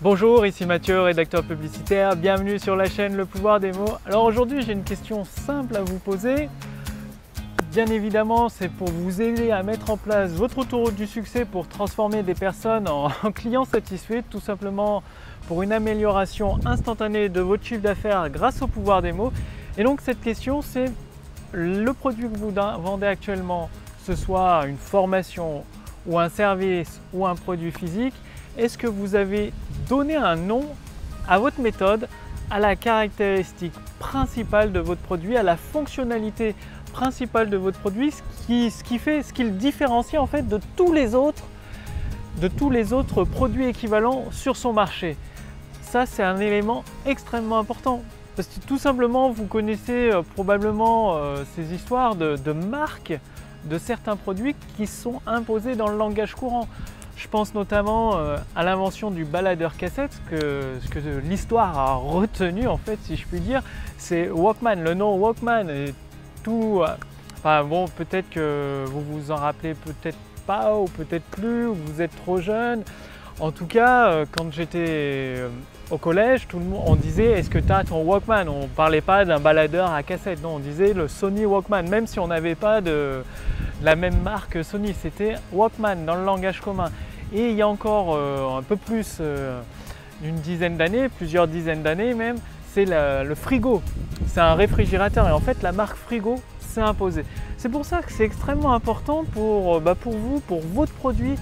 Bonjour, ici Mathieu, rédacteur publicitaire. Bienvenue sur la chaîne Le Pouvoir des mots. Alors aujourd'hui, j'ai une question simple à vous poser. Bien évidemment, c'est pour vous aider à mettre en place votre autoroute du succès pour transformer des personnes en clients satisfaits, tout simplement pour une amélioration instantanée de votre chiffre d'affaires grâce au pouvoir des mots. Et donc cette question, c'est le produit que vous vendez actuellement, que ce soit une formation ou un service ou un produit physique, est-ce que vous avez donné un nom à votre méthode, à la caractéristique principale de votre produit, à la fonctionnalité principale de votre produit, ce qui le différencie en fait de tous les autres produits équivalents sur son marché. Ça, c'est un élément extrêmement important. Parce que tout simplement, vous connaissez probablement ces histoires de marques de certains produits qui sont imposés dans le langage courant. Je pense notamment à l'invention du baladeur cassette, ce que l'histoire a retenu en fait, si je puis dire, c'est Walkman, le nom Walkman et tout. Enfin bon, peut-être que vous vous en rappelez peut-être pas ou peut-être plus, ou vous êtes trop jeune. En tout cas, quand j'étais au collège, tout le monde, on disait est-ce que tu as ton Walkman? On ne parlait pas d'un baladeur à cassette, non, on disait le Sony Walkman, même si on n'avait pas de la même marque Sony, c'était Walkman dans le langage commun. Et il y a encore un peu plus d'une dizaine d'années, plusieurs dizaines d'années même, c'est le frigo. C'est un réfrigérateur et en fait la marque frigo s'est imposée. C'est pour ça que c'est extrêmement important pour vous, pour votre produit,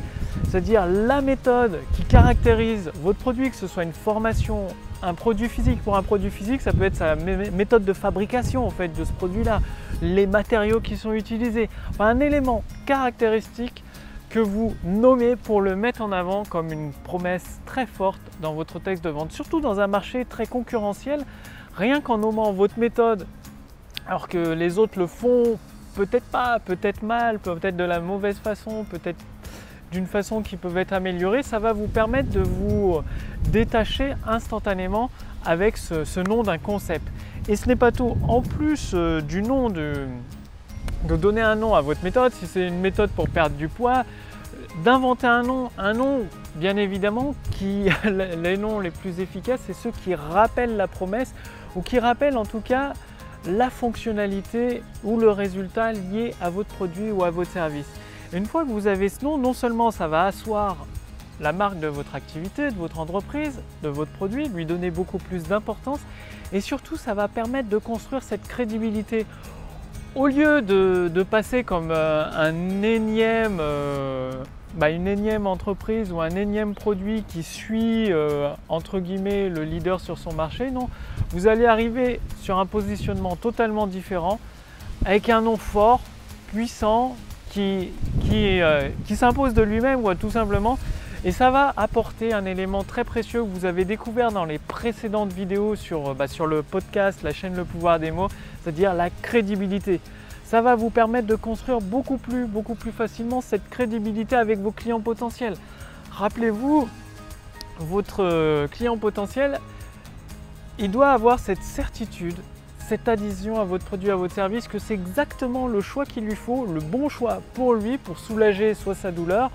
c'est-à-dire la méthode qui caractérise votre produit, que ce soit une formation, un produit physique. Pour un produit physique, ça peut être sa méthode de fabrication en fait, de ce produit-là, les matériaux qui sont utilisés, enfin, un élément caractéristique que vous nommez pour le mettre en avant comme une promesse très forte dans votre texte de vente, surtout dans un marché très concurrentiel. Rien qu'en nommant votre méthode, alors que les autres le font peut-être pas, peut-être mal, peut-être de la mauvaise façon, peut-être d'une façon qui peut être améliorée, ça va vous permettre de vous détacher instantanément avec ce nom d'un concept. Et ce n'est pas tout, en plus du nom de donner un nom à votre méthode, si c'est une méthode pour perdre du poids, d'inventer un nom bien évidemment qui, les noms les plus efficaces, c'est ceux qui rappellent la promesse ou qui rappellent en tout cas la fonctionnalité ou le résultat lié à votre produit ou à votre service. Et une fois que vous avez ce nom, non seulement ça va asseoir la marque de votre activité, de votre entreprise, de votre produit, lui donner beaucoup plus d'importance et surtout ça va permettre de construire cette crédibilité. Au lieu de passer comme une énième entreprise ou un énième produit qui suit entre guillemets le leader sur son marché, non, vous allez arriver sur un positionnement totalement différent avec un nom fort, puissant, qui s'impose de lui-même ou tout simplement. Et ça va apporter un élément très précieux que vous avez découvert dans les précédentes vidéos sur le podcast, la chaîne Le Pouvoir des mots, c'est-à-dire la crédibilité. Ça va vous permettre de construire beaucoup plus facilement cette crédibilité avec vos clients potentiels. Rappelez-vous, votre client potentiel, il doit avoir cette certitude, cette adhésion à votre produit, à votre service, que c'est exactement le choix qu'il lui faut, le bon choix pour lui, pour soulager soit sa douleur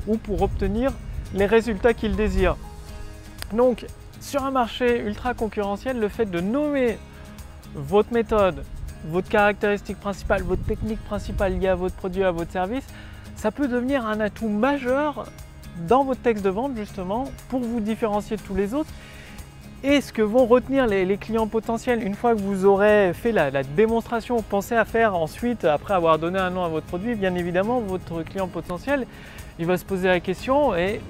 ou pour obtenir les résultats qu'il désire. Donc, sur un marché ultra concurrentiel, le fait de nommer votre méthode, votre caractéristique principale, votre technique principale liée à votre produit, à votre service, ça peut devenir un atout majeur dans votre texte de vente justement pour vous différencier de tous les autres. Et ce que vont retenir les clients potentiels une fois que vous aurez fait la démonstration, pensez à faire ensuite, après avoir donné un nom à votre produit, bien évidemment, votre client potentiel, il va se poser la question et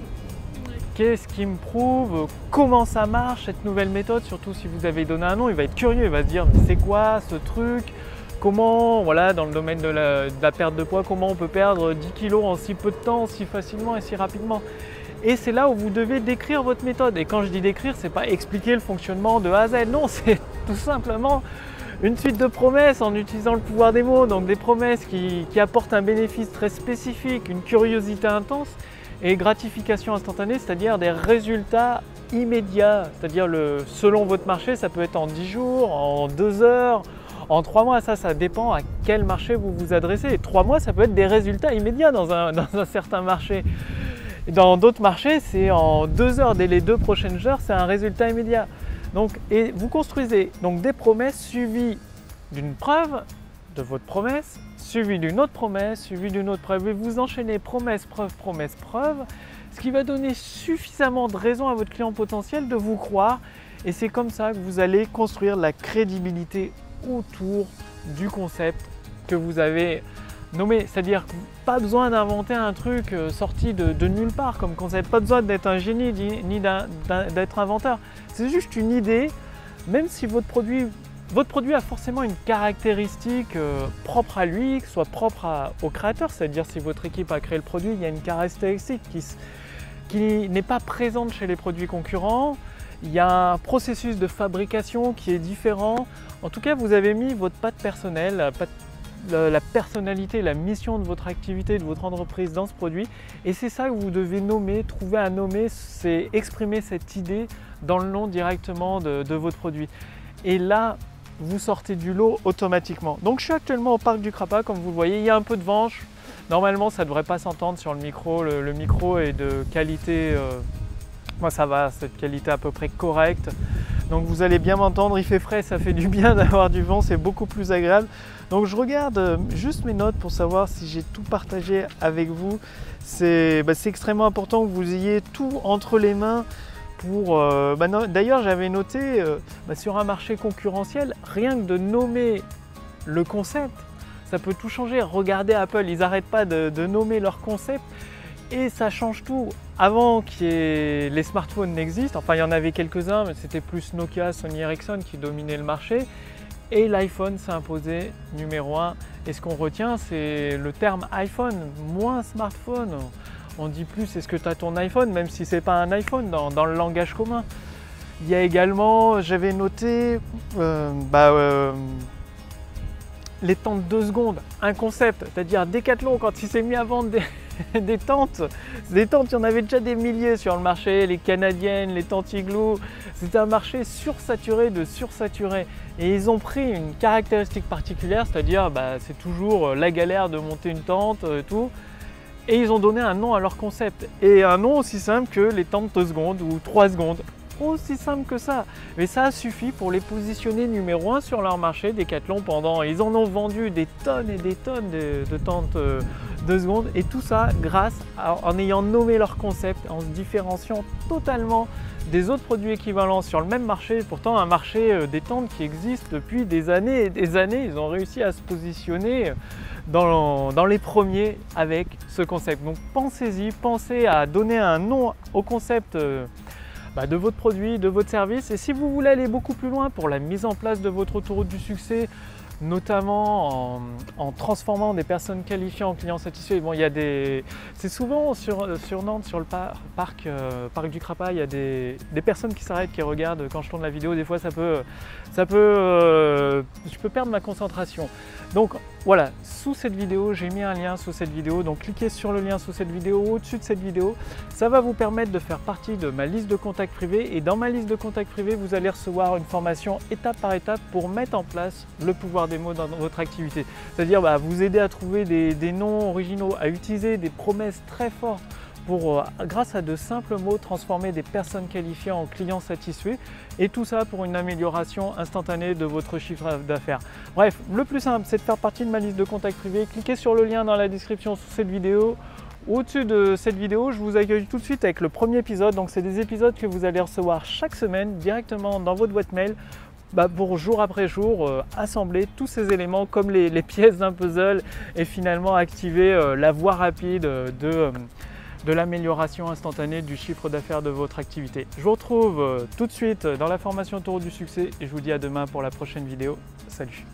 qu'est-ce qui me prouve comment ça marche cette nouvelle méthode, surtout si vous avez donné un nom, il va être curieux, il va se dire mais c'est quoi ce truc, comment, voilà, dans le domaine de la perte de poids, comment on peut perdre 10 kilos en si peu de temps, si facilement et si rapidement. Et c'est là où vous devez décrire votre méthode. Et quand je dis décrire, c'est pas expliquer le fonctionnement de A à Z. Non, c'est tout simplement une suite de promesses en utilisant le pouvoir des mots. Donc des promesses qui apportent un bénéfice très spécifique, une curiosité intense et gratification instantanée, c'est-à-dire des résultats immédiats. C'est-à-dire selon votre marché, ça peut être en 10 jours, en 2 heures, en 3 mois. Ça dépend à quel marché vous vous adressez. Et 3 mois, ça peut être des résultats immédiats dans un certain marché. Et dans d'autres marchés, c'est en 2 heures, dès les 2 prochaines heures, c'est un résultat immédiat. Donc, et vous construisez donc des promesses suivies d'une preuve de votre promesse, suivies d'une autre promesse, suivies d'une autre preuve. Et vous enchaînez promesse, preuve, promesse, preuve, ce qui va donner suffisamment de raisons à votre client potentiel de vous croire. Et c'est comme ça que vous allez construire la crédibilité autour du concept que vous avez nommé. C'est-à-dire que pas besoin d'inventer un truc sorti de nulle part comme concept, pas besoin d'être un génie ni d'être inventeur. C'est juste une idée, même si votre produit a forcément une caractéristique propre à lui, que ce soit propre au créateur, c'est-à-dire si votre équipe a créé le produit, il y a une caractéristique qui n'est pas présente chez les produits concurrents. Il y a un processus de fabrication qui est différent. En tout cas, vous avez mis votre patte personnelle, la personnalité, la mission de votre activité, de votre entreprise dans ce produit. Et c'est ça que vous devez nommer, trouver à nommer, c'est exprimer cette idée dans le nom directement de votre produit. Et là, vous sortez du lot automatiquement. Donc je suis actuellement au parc du Crapa, comme vous le voyez, il y a un peu de vent. Normalement, ça ne devrait pas s'entendre sur le micro. Le micro est de qualité... moi ça va, cette qualité à peu près correcte. Donc vous allez bien m'entendre, il fait frais, ça fait du bien d'avoir du vent, c'est beaucoup plus agréable. Donc je regarde juste mes notes pour savoir si j'ai tout partagé avec vous. C'est extrêmement important que vous ayez tout entre les mains. D'ailleurs j'avais noté sur un marché concurrentiel, rien que de nommer le concept, ça peut tout changer. Regardez Apple, ils n'arrêtent pas de nommer leur concept. Et ça change tout. Avant que les smartphones n'existent, enfin il y en avait quelques-uns, mais c'était plus Nokia, Sony Ericsson qui dominaient le marché. Et l'iPhone s'est imposé numéro 1. Et ce qu'on retient, c'est le terme iPhone, moins smartphone. On dit plus, est-ce que tu as ton iPhone, même si ce n'est pas un iPhone dans le langage commun. Il y a également, j'avais noté, les tentes 2 secondes, un concept, c'est-à-dire Decathlon quand il s'est mis à vendre des tentes, il y en avait déjà des milliers sur le marché, les canadiennes, les tentes Igloo, c'était un marché sursaturé de sursaturé et ils ont pris une caractéristique particulière, c'est-à-dire c'est toujours la galère de monter une tente et tout, et ils ont donné un nom à leur concept et un nom aussi simple que les tentes 2 secondes ou 3 secondes. Aussi simple que ça, mais ça a suffi pour les positionner numéro 1 sur leur marché. Decathlon, ils en ont vendu des tonnes et des tonnes de tentes 2 secondes, et tout ça en ayant nommé leur concept, en se différenciant totalement des autres produits équivalents sur le même marché. Pourtant un marché des tentes qui existe depuis des années et des années, ils ont réussi à se positionner dans les premiers avec ce concept. Donc pensez-y, pensez à donner un nom au concept de votre produit, de votre service. Et si vous voulez aller beaucoup plus loin pour la mise en place de votre autoroute du succès, notamment en transformant des personnes qualifiées en clients satisfaits. Bon, c'est souvent sur Nantes, sur le parc du Crapa, il y a des personnes qui s'arrêtent, qui regardent quand je tourne la vidéo. Des fois, je peux perdre ma concentration. Donc voilà, sous cette vidéo, j'ai mis un lien sous cette vidéo. Donc cliquez sur le lien sous cette vidéo, au-dessus de cette vidéo. Ça va vous permettre de faire partie de ma liste de contacts privés. Et dans ma liste de contacts privés, vous allez recevoir une formation étape par étape pour mettre en place le pouvoir des mots dans votre activité. C'est-à-dire vous aider à trouver des noms originaux, à utiliser des promesses très fortes pour, grâce à de simples mots, transformer des personnes qualifiées en clients satisfaits, et tout ça pour une amélioration instantanée de votre chiffre d'affaires. Bref, le plus simple, c'est de faire partie de ma liste de contacts privés. Cliquez sur le lien dans la description sous cette vidéo. Au-dessus de cette vidéo, je vous accueille tout de suite avec le premier épisode. Donc c'est des épisodes que vous allez recevoir chaque semaine directement dans votre boîte mail, pour jour après jour assembler tous ces éléments comme les pièces d'un puzzle et finalement activer la voie rapide de l'amélioration instantanée du chiffre d'affaires de votre activité. Je vous retrouve tout de suite dans la formation Autoroute du succès et je vous dis à demain pour la prochaine vidéo. Salut!